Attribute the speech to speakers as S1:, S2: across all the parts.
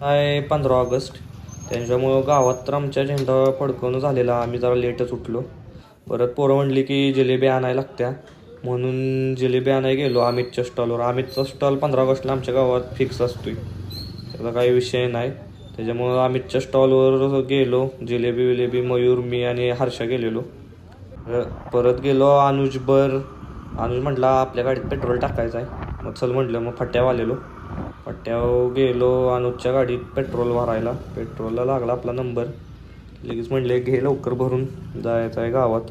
S1: आहे 15 ऑगस्ट. त्यांच्यामुळं गावात तर आमच्या झेंडा फडकवणं झालेला. आम्ही जरा लेटच उठलो. परत पोरं म्हणली की जिलेबी आणायला लागत्या, म्हणून जिलेबी आणायला गेलो अमितच्या स्टॉलवर. अमितचा स्टॉल 15 ऑगस्टला आमच्या गावात फिक्स असतोय, त्याचा काही विषय नाही. त्याच्यामुळं अमितच्या स्टॉलवर गेलो. जिलेबी विलेबी मयूर, मी आणि हर्षा गेलेलो. परत गेलो अनुज म्हटला आपल्या गाडीत पेट्रोल टाकायचं आहे. मग चल म्हटलं, मग फट्ट्यावर आलेलो. फट्ट्यावर गेलो अनुजच्या गाडीत पेट्रोल भरायला. पेट्रोलला लागला आपला नंबर. लगेच म्हणले घे लवकर भरून, जायचं आहे गावात.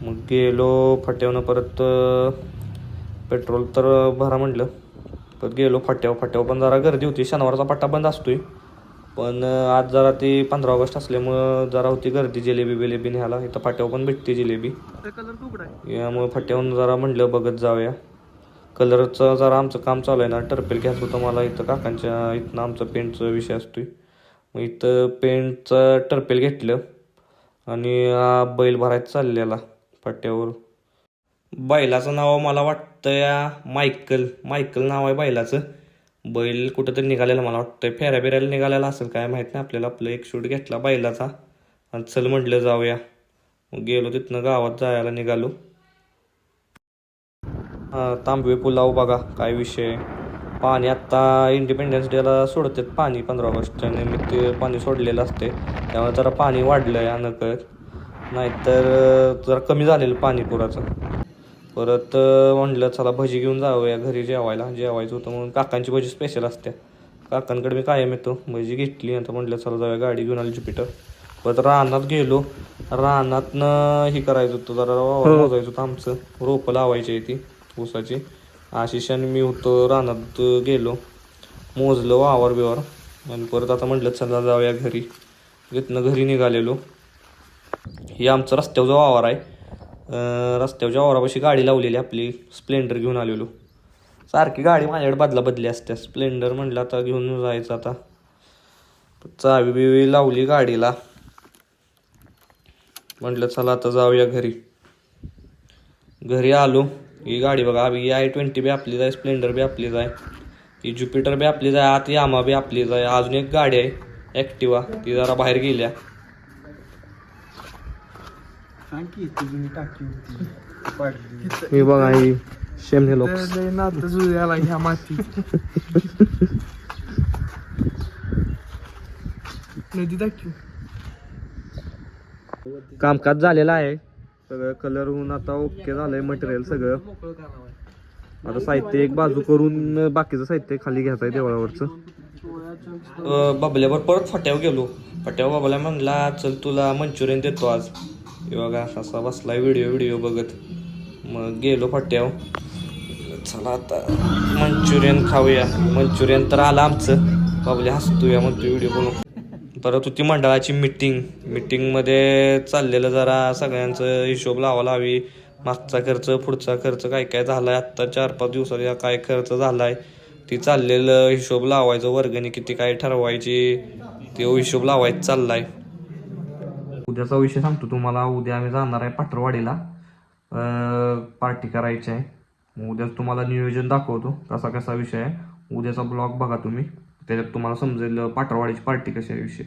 S1: मग गेलो फट्ट्यावनं. परत पेट्रोल तर भरा म्हटलं. परत गेलो फट्ट्यावर पण जरा गर्दी होती. शनिवारचा पट्टा बंद असतोय, पण आज जरा ती 15 ऑगस्ट असल्यामुळं जरा होती गर्दी. जिलेबी बिलेबी न्यायला इथं फाट्यावर पण भेटते जिलेबी. यामुळे फाट्यावरून जरा म्हटलं बघत जाऊया. कलरचं जरा आमचं काम चालू आहे ना, टर्पेल घ्यायचं होतं मला. इथं काकांच्या इथनं आमचं पेंटचा विषय असतोय. मग इथं पेंटचं टर्पेल घेतलं आणि बैल भरायचं चाललेला फाट्यावर. बैलाचं नाव मला वाटतं या मायकल नाव आहे बैलाचं. बैल कुठंतरी निघालेला मला वाटतं, फेऱ्या बिऱ्याला निघालेला असेल, काय माहीत नाही आपल्याला. आपलं एक शूट घेतला बैलाचा आणि चल म्हटलं जाऊया. मग गेलो तिथनं गावात जायला निघालो. तांबवे पुलाव बघा काय विषय. पाणी आत्ता इंडिपेंडन्स डेला सोडतात पाणी, 15 ऑगस्टच्या निमित्त पाणी सोडलेलं असते. त्यामुळे जरा पाणी वाढलं आहे अनकळत, नाहीतर जरा कमी झालेलं पाणी पुराचं. परत म्हटलं चला भजी घेऊन जाऊया घरी जेवायचं होतं म्हणून. काकांची भजी स्पेशल असते, काकांकडे मी कायम येतो. भजी घेतली. आता म्हटलं चला जाऊया, गाडी घेऊन आली ज्युपिटर. परत रानात गेलो. रानातनं हे करायचं होतं, जरा मोजायचं होतं आमचं. रोपं लावायची आहे ती ऊसाची. आशिष आणि मी होतो रानात. गेलो मोजलं वावर बिवार आणि परत आता म्हटलं चला जाऊया घरी. तिथनं घरी निघालेलो. हे आमचं रस्त्यावरचं वावर आहे. रस्त्यावरच्या वावरापाशी गाडी लावलेली आपली स्प्लेंडर घेऊन आलेलो. सारखी गाडी माझ्याकडे बदली असते. स्प्लेंडर म्हटलं आता घेऊन जायचं. आता चावी बिवी लावली गाडीला. म्हटलं चला आता जाऊया घरी. घरी आलो. ही गाडी बघा, ही i20 बी आपलीच आहे, स्प्लेंडर बी आपलीच आहे, ही ज्युपिटर बी आपलीच आहे, आत यामा बी आपलीच आहे. अजून एक गाडी आहे ॲक्टिवा, ती जरा बाहेर गेल्या. हे बघा ही शेमने लोक कामकाज झालेलं आहे सगळं. कलर होऊन आता ओके झालंय मटेरियल सगळं. आता साहित्य एक बाजू करून बाकीचं साहित्य खाली घ्यायचं आहे देवळावरचं. बबल्यावर परत फट्यावर गेलो. फट्यावर बबल्या म्हणला चल तुला मंचुरियन देतो आज. हे बघा असा बसलाय व्हिडिओ बघत. मग गेलो फट्यावर. चला आता मंचुरियन खाऊया. मंचुरियन तर आलं आमचं. बबल्या हसतोया म्हणतो व्हिडिओ बनवून. परत होती मंडळाची मीटिंगमध्ये चाललेलं जरा सगळ्यांचं हिशोब लावायला हवी. मागचा खर्च पुढचा खर्च काय झाला आहे, आत्ता 4-5 दिवसाचा काय खर्च झाला आहे ती चाललेलं हिशोब लावायचं. वर्गणी किती काय ठरवायची ते हिशोब लावायचं चाललाय. उद्याचा विषय सांगतो तुम्हाला. उद्या आम्ही जाणार आहे पाटरवाडीला, पार्टी करायची आहे. उद्याच तुम्हाला नियोजन दाखवतो कसा विषय आहे. उद्याचा ब्लॉग बघा तुम्ही, त्याच्यात तुम्हाला समजेल पाटरवाडीची पार्टी कशा विषय.